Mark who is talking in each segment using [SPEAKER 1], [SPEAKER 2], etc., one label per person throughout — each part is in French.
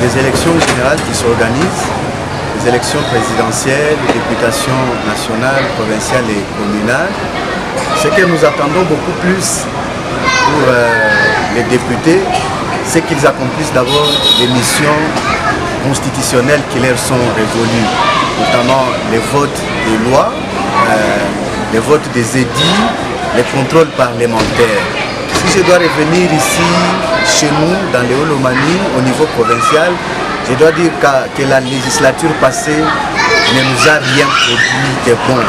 [SPEAKER 1] Des élections générales qui s'organisent, des élections présidentielles, députation nationale, provinciale et communale. Ce que nous attendons beaucoup plus pour les députés, c'est qu'ils accomplissent d'abord les missions constitutionnelles qui leur sont révolues, notamment les votes des lois, les votes des édits, les contrôles parlementaires. Si je dois revenir ici, chez nous, dans les Hauts-Lomami, au niveau provincial, je dois dire que la législature passée ne nous a rien produit de bon,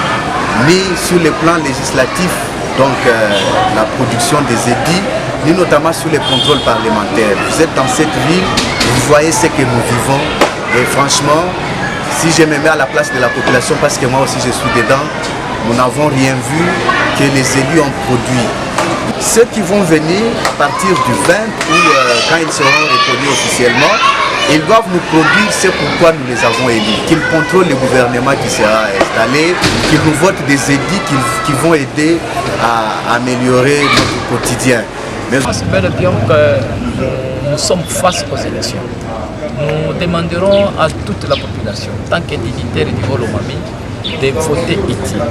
[SPEAKER 1] ni sur le plan législatif, donc la production des édits, ni notamment sur les contrôles parlementaires. Vous êtes dans cette ville, vous voyez ce que nous vivons, et franchement, si je me mets à la place de la population, parce que moi aussi je suis dedans, nous n'avons rien vu que les élus ont produit. Ceux qui vont venir à partir du 20 ou quand ils seront reconnus officiellement, ils doivent nous produire ce pourquoi nous les avons élus, qu'ils contrôlent le gouvernement qui sera installé, qu'ils nous votent des édits qui vont aider à améliorer notre quotidien.
[SPEAKER 2] Mais je pense bien que nous sommes face aux élections. Nous demanderons à toute la population, tant que dignitaires du Hauts-Lomami, de voter utile.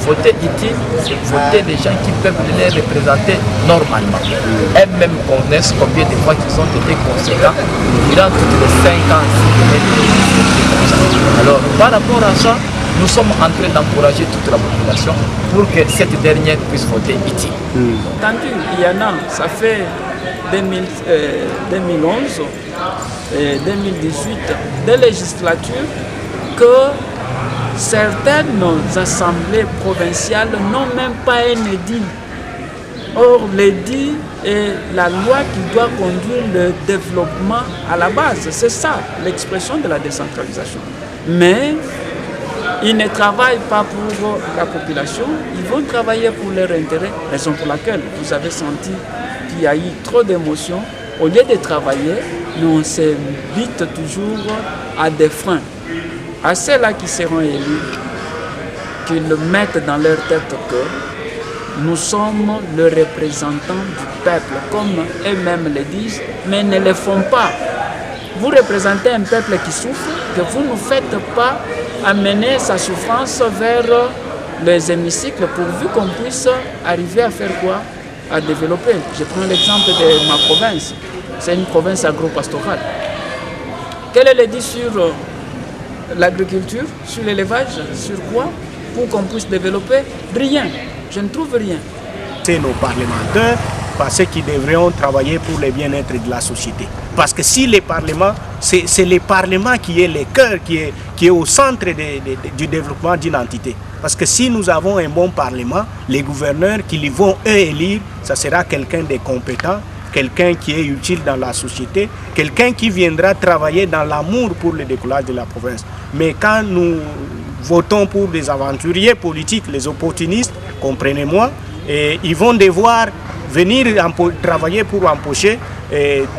[SPEAKER 2] Voter utile, c'est voter les gens qui peuvent les représenter normalement. Elles-mêmes connaissent combien de fois qu'ils ont été conséquents durant toutes les 5 ans. Alors, par rapport à ça, nous sommes en train d'encourager toute la population pour que cette dernière puisse voter utile.
[SPEAKER 3] Entendu, il y en a, ça fait 2011 et 2018, des législatures que certaines assemblées provinciales n'ont même pas un édit. Or, l'édit est la loi qui doit conduire le développement à la base. C'est ça l'expression de la décentralisation. Mais ils ne travaillent pas pour la population, ils vont travailler pour leur intérêt, raison pour laquelle vous avez senti qu'il y a eu trop d'émotions. Au lieu de travailler, nous on s'invite toujours à des freins. À ceux-là qui seront élus, qu'ils mettent dans leur tête que nous sommes le représentant du peuple, comme eux-mêmes le disent, mais ne le font pas. Vous représentez un peuple qui souffre, que vous ne faites pas amener sa souffrance vers les hémicycles pourvu qu'on puisse arriver à faire quoi? À développer. Je prends l'exemple de ma province. C'est une province agro-pastorale. Quel est l'édit sur l'agriculture, sur l'élevage, sur quoi? Pour qu'on puisse développer? Rien. Je ne trouve rien.
[SPEAKER 4] C'est nos parlementaires, parce qu'ils devraient travailler pour le bien-être de la société. Parce que si le Parlement, c'est le Parlement qui est le cœur, qui est au centre du développement d'une entité. Parce que si nous avons un bon Parlement, les gouverneurs qui vont eux élire, ça sera quelqu'un de compétent, quelqu'un qui est utile dans la société, quelqu'un qui viendra travailler dans l'amour pour le décollage de la province. Mais quand nous votons pour des aventuriers politiques, les opportunistes, comprenez-moi, ils vont devoir venir travailler pour empocher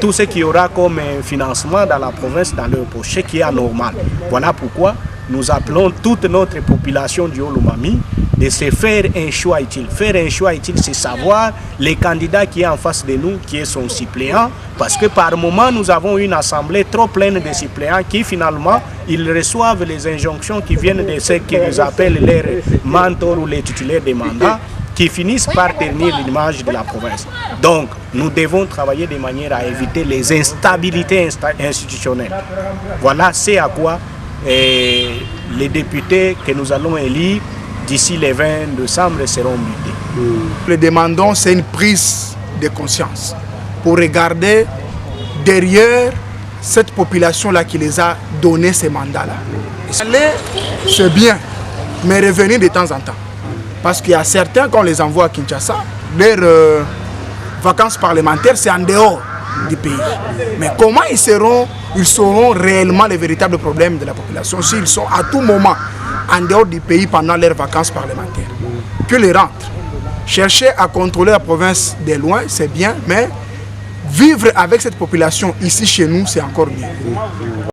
[SPEAKER 4] tout ce qu'il y aura comme financement dans la province, dans leur poche, ce qui est anormal. Voilà pourquoi nous appelons toute notre population du Hauts-Lomami de se faire un choix utile. Faire un choix utile, c'est savoir les candidats qui est en face de nous, qui est son suppléant, parce que par moment, nous avons une assemblée trop pleine de suppléants qui finalement, ils reçoivent les injonctions qui viennent de ceux qui nous appellent leurs mentors ou les titulaires des mandats, qui finissent par ternir l'image de la province. Donc, nous devons travailler de manière à éviter les instabilités institutionnelles. Voilà c'est à quoi les députés que nous allons élire d'ici le 20 décembre seront mutés.
[SPEAKER 5] Le demandons, c'est une prise de conscience pour regarder derrière cette population-là qui les a donné ces mandats-là. Aller, c'est bien, mais revenir de temps en temps. Parce qu'il y a certains, quand on les envoie à Kinshasa, leurs vacances parlementaires, c'est en dehors du pays. Mais comment ils seront réellement les véritables problèmes de la population s'ils sont à tout moment en dehors du pays pendant leurs vacances parlementaires? Que les rentrent. Chercher à contrôler la province de loin, c'est bien, mais vivre avec cette population ici chez nous, c'est encore mieux.